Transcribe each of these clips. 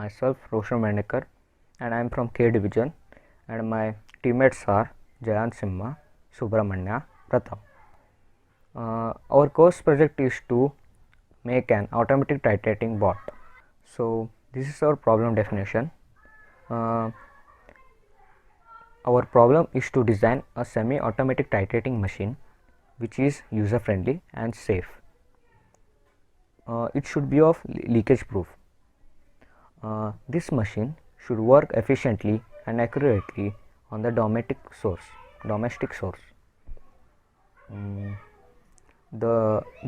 myself Roshan Mandekar, and I am from K Division, and my teammates are Jayant Simha, Subramanya, Pratham. Our course project is to make an automatic titrating bot. So this is our problem definition. Uh, our problem is to design a semi-automatic titrating machine which is user-friendly and safe. It should be of leakage proof. This machine should work efficiently and accurately on the domestic source.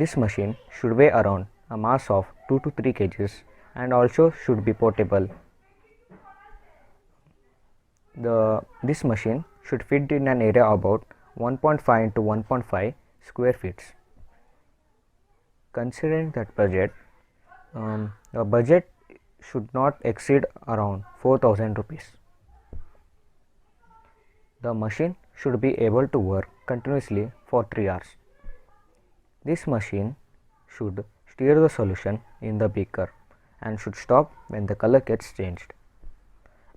This machine should weigh around a mass of 2 to 3 kgs and also should be portable. This machine should fit in an area about 1.5 into 1.5 square feet. Considering that budget, the budget should not exceed around 4,000 rupees. The machine should be able to work continuously for 3 hours. This machine should steer the solution in the beaker and should stop when the color gets changed,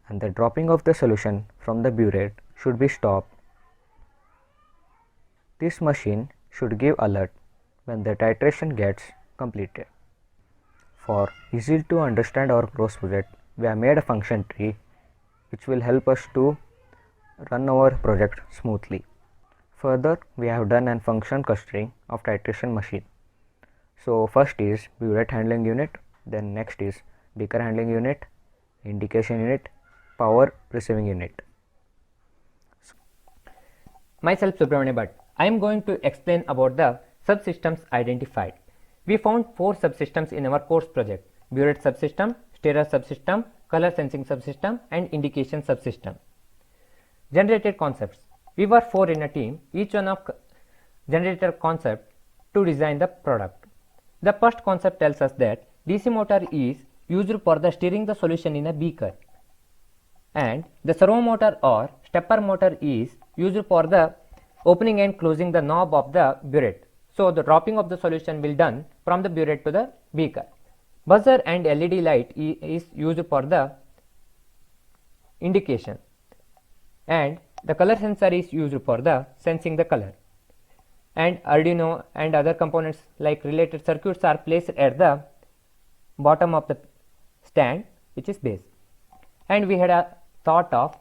and the dropping of the solution from the burette should be stopped. This machine should give alert when the titration gets completed. For easy to understand our course project, we have made a function tree which will help us to run our project smoothly. Further, we have done a function clustering of titration machine. So first is burette handling unit, then next is beaker handling unit, indication unit, power receiving unit. Myself Subramanya Bhatt. I am going to explain about the subsystems identified. We found 4 subsystems in our course project: burette subsystem, steerer subsystem, color sensing subsystem, and indication subsystem. Generated concepts. We were 4 in a team, each one of generated concept to design the product. The first concept tells us that DC motor is used for the steering the solution in a beaker, and the servo motor or stepper motor is used for the opening and closing the knob of the burette. So the dropping of the solution will done from the burette to the beaker. Buzzer and LED light is used for the indication, and the color sensor is used for the sensing the color, and Arduino and other components like related circuits are placed at the bottom of the stand, which is base. And we had a thought of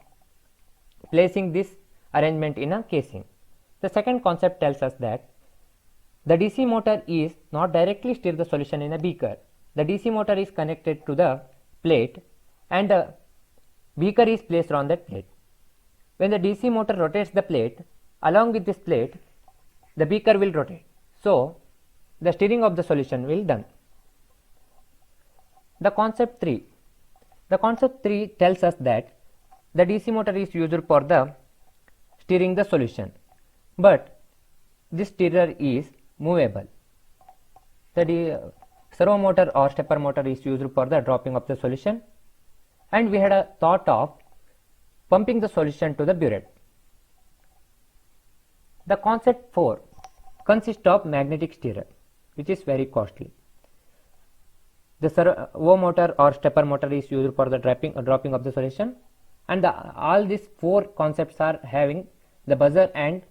placing this arrangement in a casing. The second concept tells us that the DC motor is not directly steer the solution in a beaker. The DC motor is connected to the plate and the beaker is placed on that plate. When the DC motor rotates the plate, along with this plate, the beaker will rotate. So the steering of the solution will done. The concept 3. The concept 3 tells us that the DC motor is used for the steering the solution, but this steerer is movable. The servo motor or stepper motor is used for the dropping of the solution, and we had a thought of pumping the solution to the burette. The concept 4 consists of magnetic steerer, which is very costly. The servo motor or stepper motor is used for the dropping of the solution, and all these 4 concepts are having the buzzer and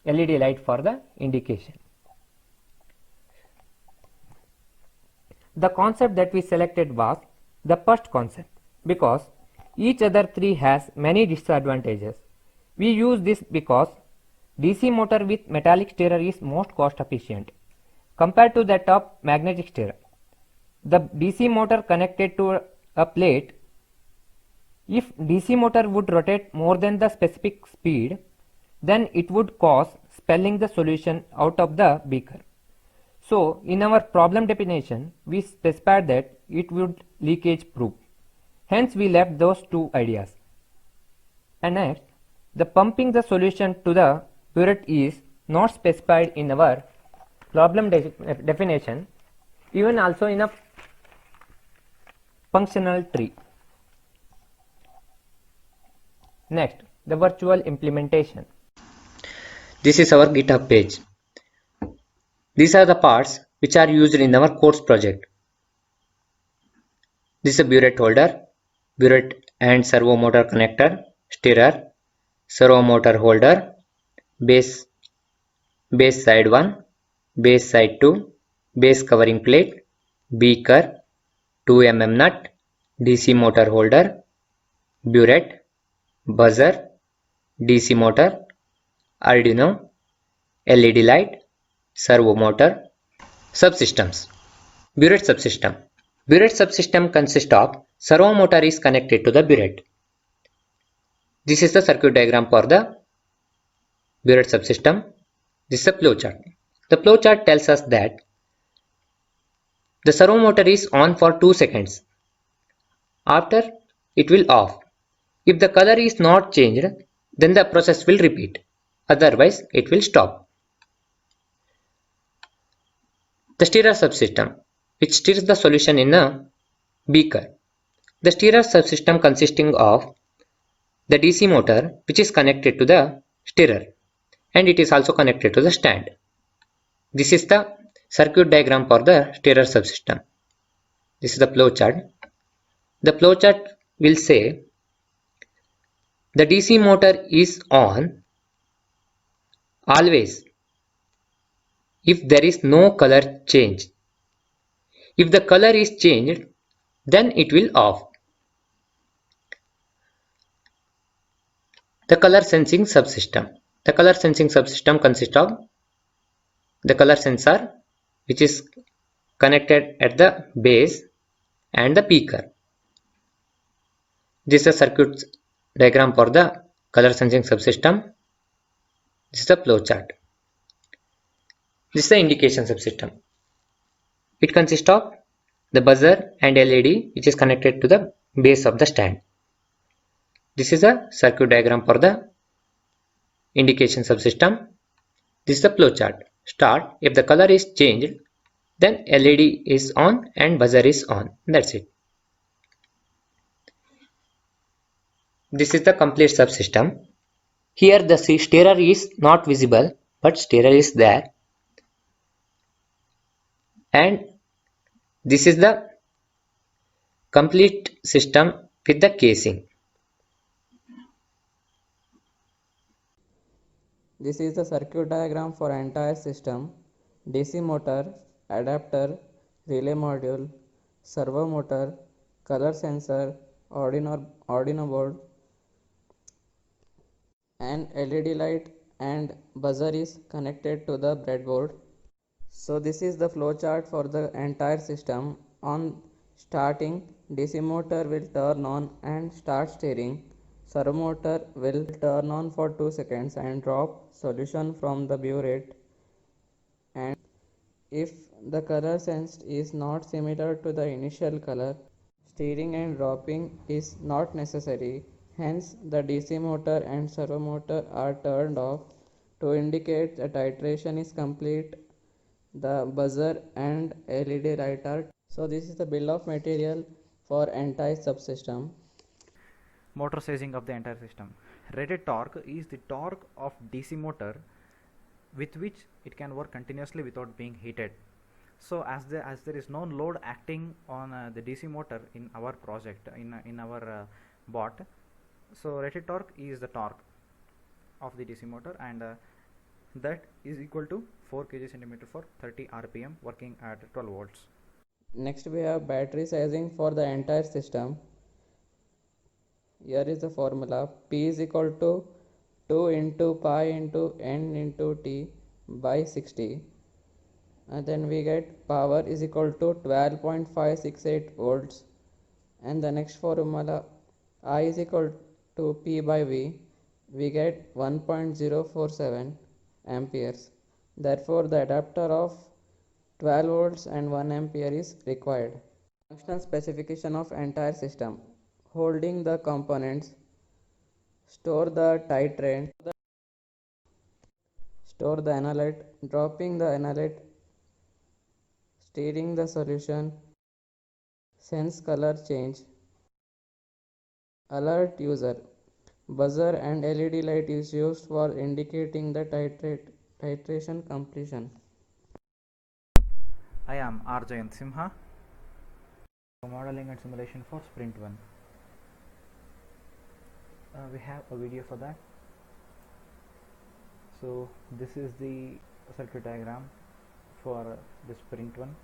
LED light for the indication. The concept that we selected was the first concept because each other 3 has many disadvantages. We use this because DC motor with metallic steerer is most cost efficient compared to that of magnetic steerer. The DC motor connected to a plate, if DC motor would rotate more than the specific speed, then it would cause spilling the solution out of the beaker. So in our problem definition, we specified that it would leakage proof. Hence we left those 2 ideas. And next, the pumping the solution to the burette is not specified in our problem definition, even also in a functional tree. Next, the virtual implementation. This is our GitHub page. These are the parts which are used in our course project. This is a burette holder, burette and servo motor connector, stirrer, servo motor holder, base side 1, base side 2, base covering plate, beaker, 2 mm nut, DC motor holder, burette, buzzer, DC motor, Arduino, LED light, servo motor. Subsystems. Burette subsystem. Burette subsystem consists of servo motor is connected to the burette. This is the circuit diagram for the burette subsystem. This is a flowchart. The flowchart tells us that the servo motor is on for 2 seconds. After, it will off. If the color is not changed, then the process will repeat. Otherwise, it will stop. The stirrer subsystem, which stirs the solution in a beaker. The stirrer subsystem consisting of the DC motor, which is connected to the stirrer, and it is also connected to the stand. This is the circuit diagram for the stirrer subsystem. This is the flow chart. The flow chart will say the DC motor is on always if there is no color change. If the color is changed, then it will off. The color sensing subsystem. The color sensing subsystem consists of the color sensor, which is connected at the base, and the beaker. This is a circuit diagram for the color sensing subsystem. This is the flow chart. This is the indication subsystem. It consists of the buzzer and LED, which is connected to the base of the stand. This is a circuit diagram for the indication subsystem. This is the flow chart. Start. If the color is changed, then LED is on and buzzer is on. That's it. This is the complete subsystem. Here the stirrer is not visible, but stirrer is there. And this is the complete system with the casing. This is the circuit diagram for entire system: DC motor, adapter, relay module, servo motor, color sensor, Arduino board, and LED light and buzzer is connected to the breadboard. So this is the flow chart for the entire system. On starting, DC motor will turn on and start steering. Servo motor will turn on for 2 seconds and drop solution from the burette, and if the color sensed is not similar to the initial color, steering and dropping is not necessary. Hence, the DC motor and servo motor are turned off. To indicate the titration is complete, the buzzer and LED light are. So this is the bill of material for entire subsystem. Motor sizing of the entire system. Rated torque is the torque of DC motor with which it can work continuously without being heated. So as there is no load acting on the DC motor in our project, in our bot, so rated torque is the torque of the DC motor, and that is equal to 4 kg centimeter for 30 rpm working at 12 volts. Next we have battery sizing for the entire system. Here is the formula: P is equal to 2 into pi into n into t by 60, and then we get power is equal to 12.568 volts, and the next formula I is equal to P by V, we get 1.047 amperes. Therefore the adapter of 12 volts and 1 ampere is required. Functional specification of entire system: holding the components, store the titrant, store the analyte, dropping the analyte, steering the solution, sense color change, alert user. Buzzer and LED light is used for indicating the titration completion. I am R. Jayant Simha. So modeling and simulation for sprint 1. We have a video for that. So this is the circuit diagram for the sprint 1.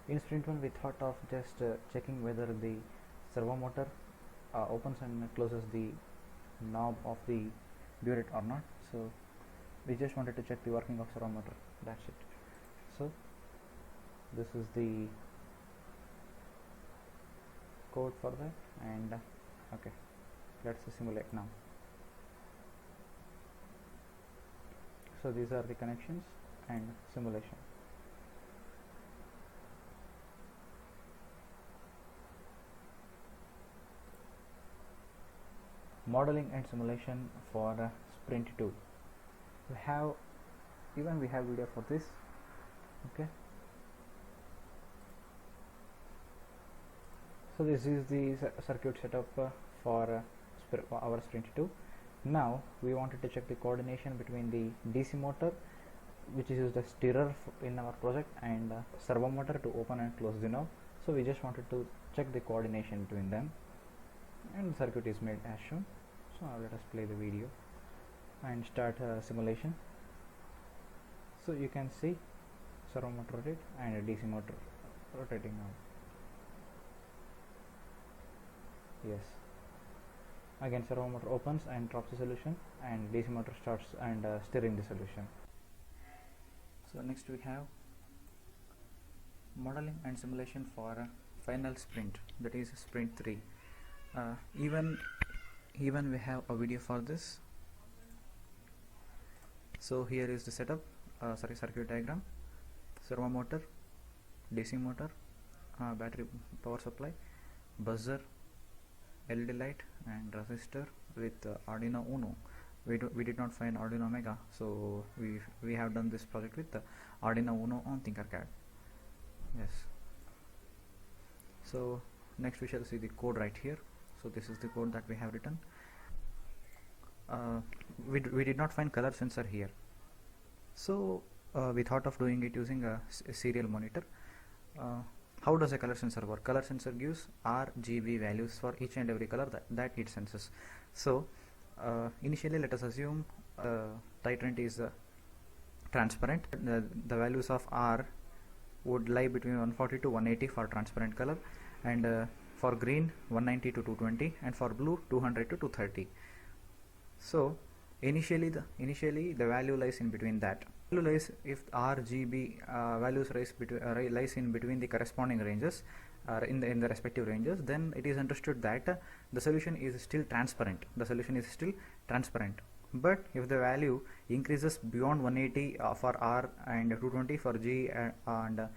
In sprint 1 we thought of just checking whether the servo motor opens and closes the knob of the burette or not. So we just wanted to check the working of servo motor, that's it. So this is the code for that, and okay, let's simulate now. So these are the connections and simulation. Modeling and simulation for sprint 2. We have video for this. Okay, so this is the circuit setup for our sprint 2. Now we wanted to check the coordination between the DC motor, which is the stirrer in our project, and servo motor to open and close the knob. So we just wanted to check the coordination between them, and the circuit is made as shown. So now let us play the video and start simulation. So you can see servo motor rotate and a DC motor rotating now. Yes, again servo motor opens and drops the solution, and DC motor starts and stirring the solution. So next we have modeling and simulation for final sprint, that is sprint 3. Even we have a video for this. So here is the setup, circuit diagram, servo motor, DC motor, battery power supply, buzzer, LED light, and resistor with Arduino Uno. We did not find Arduino Mega, so we have done this project with Arduino Uno on Tinkercad. Yes. So next we shall see the code right here. So this is the code that we have written. We did not find color sensor here, so we thought of doing it using a serial monitor. How does a color sensor work? Color sensor gives RGB values for each and every color that it senses. So initially let us assume titrant is transparent. The values of R would lie between 140 to 180 for transparent color, and for green 190 to 220, and for blue 200 to 230. So initially the value lies in between that. Value lies if RGB values lies in between the corresponding ranges, in the respective ranges, then it is understood that the solution is still transparent. But if the value increases beyond 180 for R, and 220 for G, and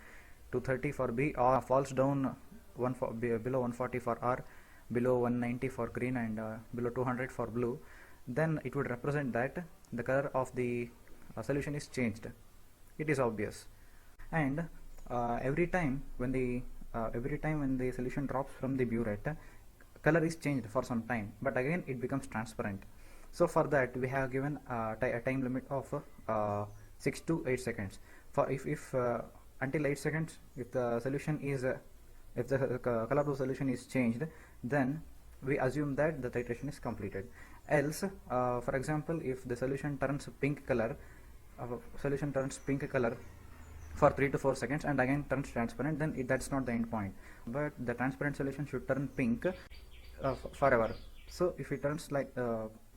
230 for B, or falls down below 140 for R, below 190 for green, and below 200 for blue, then it would represent that the color of the solution is changed. It is obvious. And every time when the solution drops from the burette, color is changed for some time, but again it becomes transparent. So for that we have given a time limit of 6 to 8 seconds. For if until 8 seconds, if the solution is if the color of the solution is changed, then we assume that the titration is completed. Else, for example, if the solution turns pink color for 3 to 4 seconds and again turns transparent, then that's not the end point. But the transparent solution should turn pink forever. So if it turns like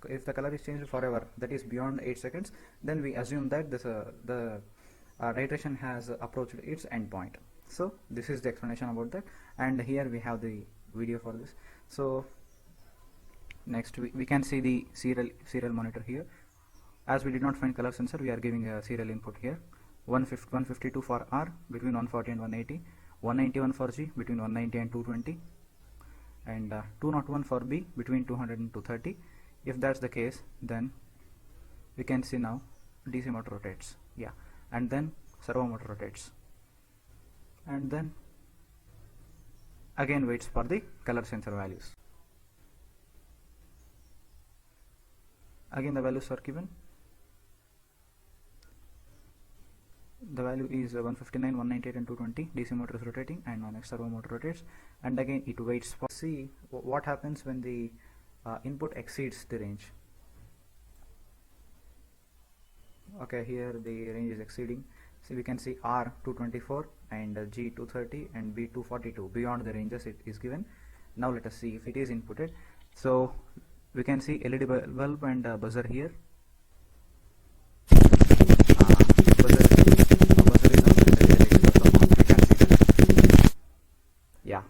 if the color is changed forever, that is beyond 8 seconds, then we assume that the titration has approached its end point. So this is the explanation about that, and here we have the video for this. So next we can see the serial monitor here. As we did not find color sensor, we are giving a serial input here. 152 for R between 140 and 180, 191 for G between 190 and 220, and 201 for B between 200 and 230. If that's the case, then we can see now DC motor rotates, yeah, and then servo motor rotates, and then again waits for the color sensor values. Again the values are given. the value is 159, 198 and 220. DC motor is rotating and next servo motor rotates, and again it waits for. See what happens when the input exceeds the range. Okay, here the range is exceeding. So we can see R 224 and G 230 and B 242 beyond the ranges it is given. Now let us see if it is inputted. So we can see LED bulb and buzzer here. Buzzer is on, and there is a result of we can see that. Yeah.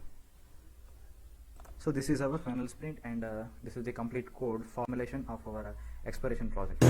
So this is our final sprint, and this is the complete code formulation of our expiration project.